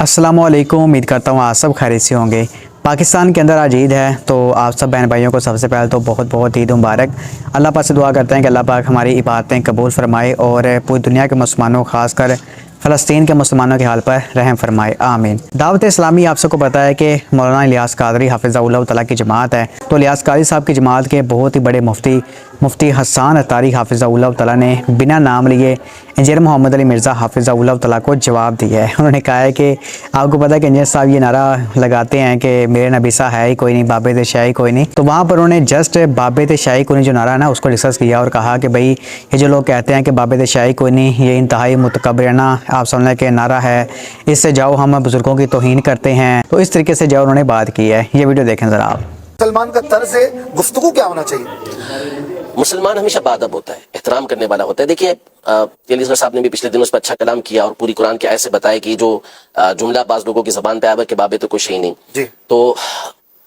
अस्सलाम वालेकुम। उम्मीद करता हूँ आप सब खैरियत से होंगे। पाकिस्तान के अंदर आज ईद है, तो आप सब बहन भाइयों को सबसे पहले तो बहुत बहुत ईद मुबारक। अल्लाह पाक से दुआ करते हैं कि अल्लाह पाक हमारी इबादतें कबूल फरमाए और पूरी दुनिया के मुसलमानों ख़ासकर फ़लस्तीन के मुसलमानों के हाल पर रहम फरमाए, आमीन। दावत इस्लामी आप सबको पता है कि मौलाना इलियास कादरी हाफ़िज़हुल्लाह तआला की जमात है। तो इलियास कादरी साहब की जमात के बहुत ही बड़े मुफ्ती हसन अत्तारी हाफ़िज़हुल्लाह तआला ने बिना नाम लिए इंजीनियर मोहम्मद अली मिर्ज़ा हाफ़िज़हुल्लाह तआला को जवाब दिया है। उन्होंने कहा है कि आपको पता है कि इंजीनियर साहब ये नारा लगाते हैं कि मेरे नबी सा है ही कोई नहीं, बाबे ते शाही कोई नहीं। तो वहाँ पर उन्होंने जस्ट बाबे ते शाही कोई नहीं जो नारा है ना उसको डिस्कस किया और कहा कि भाई ये जो लोग कहते हैं कि बाबे ते शाही कोई नहीं, ये इंतहाई मुतकब्बराना आप समझने के नारा है, इससे जाओ हम बुज़ुर्गों की तौहीन करते हैं। तो इस तरीके से जो उन्होंने बात की है, ये वीडियो देखें ज़रा आप। मुसलमान का तर्ज गुफ्तगू क्या होना चाहिए? मुसलमान हमेशा बादब होता है, एहतराम करने वाला होता है। देखिए अली साहब ने भी पिछले दिनों उस पर अच्छा कलाम किया और पूरी कुरान के आयत से बताया कि जो जुमला बाज लोगों की ज़बान पे आया कि बाबे तो कुछ ही नहीं जी। तो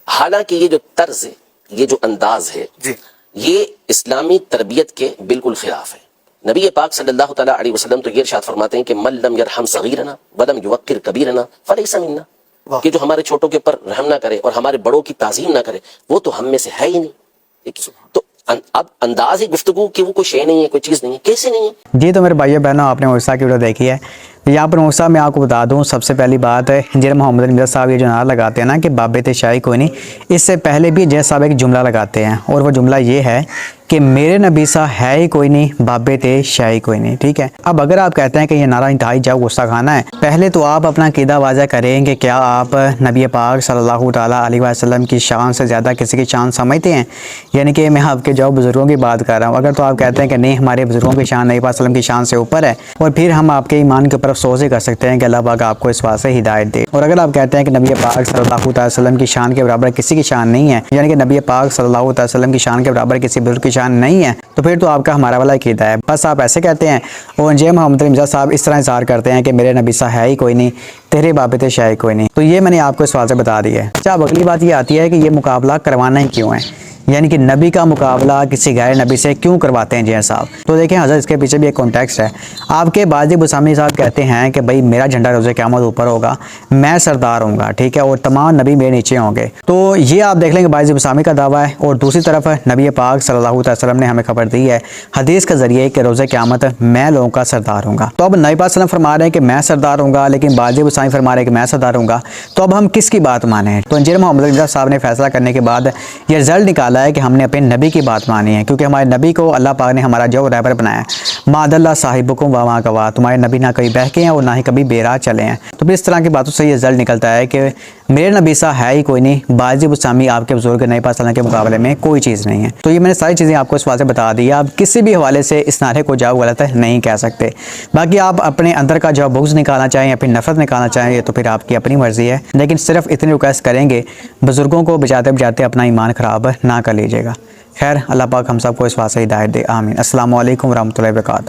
हालांकि ये जो तर्ज है, ये जो अंदाज है जी, ये इस्लामी तरबियत के बिल्कुल खिलाफ है। नबी पाक सल्लल्लाहु तआला अलैहि वसल्लम तो ये इरशाद फरमाते हैं कि मन लम यरहम सगीरना वलम युवक्किर कबीरना फलैसा मिन्ना, कि जो हमारे छोटों के ऊपर रहम ना करे और हमारे बड़ों की ताज़ीम ना करे वो तो हम में से है ही नहीं। तो अब अंदाज ही गुफ्तगू कि वो कोई शे नहीं है, कोई चीज़ नहीं है, कैसे नहीं है। जी तो मेरे भाइयों बहनों, आपने मूसा की वीडियो देखी है। यहाँ पर मूसा मैं आपको बता दूँ, सबसे पहली बात है इंजीनियर मोहम्मद अली मिर्ज़ा साहब ये जो नारा लगाते हैं ना कि बाबे ते शाही कोई नहीं, इससे पहले भी इंजीनियर साहब एक जुमला लगाते हैं और वो जुमला ये है कि मेरे नबी सा है ही कोई नहीं, बाबे ते शाही कोई नहीं। ठीक है, अब अगर आप कहते हैं कि ये नारा इंतहाई जाओ गुस्सा खाना है, पहले तो आप अपना क़ीदा वाज़ह करें कि क्या आप नबी पाक सल्लल्लाहु तआला अलैहि वसल्लम की शान से ज़्यादा किसी की शान समझते हैं? यानी कि मैं आपके जाओ बुज़ुर्गों की बात कर रहा हूँ। अगर तो आप कहते हैं कि नहीं हमारे बुज़ुर्गों की शान नबी पाक सल्लल्लाहु अलैहि वसल्लम की शान से ऊपर है, और फिर हम आपके ईमान के ऊपर अफसोस ही कर सकते हैं कि अल्लाह पाक आपको इस बात से हिदायत दे। और अगर आप कहते हैं कि नबी पाक सल्लल्लाहु अलैहि वसल्लम की शान के बराबर किसी की शान नहीं है, यानी कि नबी पाक सल्लल्लाहु अलैहि वसल्लम की शान के बराबर किसी बुजुर्ग की शान नहीं है, तो फिर तो आपका हमारा वाला कीदा है। बस आप ऐसे कहते हैं और इंजीनियर मोहम्मद अली मिर्ज़ा साहब इस तरह इज़हार करते हैं कि मेरे नबी सा है ही कोई नहीं, तेरे बाबे ते शाही कोई नहीं। तो ये मैंने आपको इस बात से बता दिया है। अच्छा, अब अगली बात ये आती है कि ये मुकाबला करवाना ही क्यों है, यानी कि नबी का मुकाबला किसी गैर नबी से क्यों करवाते हैं इंजीनियर साहब। तो देखें हज़रत, इसके पीछे भी एक कॉन्टेक्स्ट है। आपके बाज़ी बुसामी साहब कहते हैं कि भाई मेरा झंडा रोज़े क़यामत ऊपर होगा, मैं सरदार होऊंगा, ठीक है, और तमाम नबी मेरे नीचे होंगे। तो ये आप देख लेंगे बाज़ी बुसामी का दावा है। और दूसरी तरफ नबी पाक सल्लल्लाहु अलैहि वसल्लम ने हमें खबर दी है हदीस के ज़रिए कि रोज़े क़यामत मैं लोगों का सरदार होऊंगा। तो अब नबी पाक सल्लल्लाहु अलैहि वसल्लम फरमा रहे हैं कि मैं सरदार होऊंगा, लेकिन बाज़ी बुसामी फरमा रहे हैं कि मैं सरदार होऊंगा। तो अब हम किसकी बात माने? तो इंजीनियर मोहम्मद अली मिर्ज़ा साहब ने फैसला करने के बाद ये रिजल्ट निकाला है कि हमने अपने नबी की बात मानी है, क्योंकि हमारे नबी को अल्लाह पाक ने हमारा जो रहबर बनाया, मादल्ला साहिबुकुम व मा गवा, तुम्हारे नबी ना कभी बहके हैं और ना ही कभी बेराह चले हैं। तो फिर इस तरह की बातों से ये रिजल्ट निकलता है कि मेरे नबी सा है ही कोई नहीं, बाज़ी बुसामी आपके बुजुर्ग नबी पाक सल्लल्लाहु अलैहि वसल्लम के मुकाबले में कोई चीज़ नहीं है। तो ये मैंने सारी चीज़ें आपको इस बात से बता दी। आप किसी भी हवाले से इस नारे को जाओ गलत है नहीं कह सकते। बाकी आप अपने अंदर का जो बुग़्ज़ निकालना चाहें या फिर नफ़रत निकालना चाहें, ये तो फिर आपकी अपनी मर्ज़ी है, लेकिन सिर्फ इतनी रिक्वेस्ट करेंगे बुज़ुर्गों को बचाते बचाते अपना ईमान ख़राब ना कर लीजिएगा। खैर, अल्लाह पाक हम सबको इस बात से हिदायत दे, आमीन। अस्सलामु अलैकुम व रहमतुल्लाहि व बरकातहू।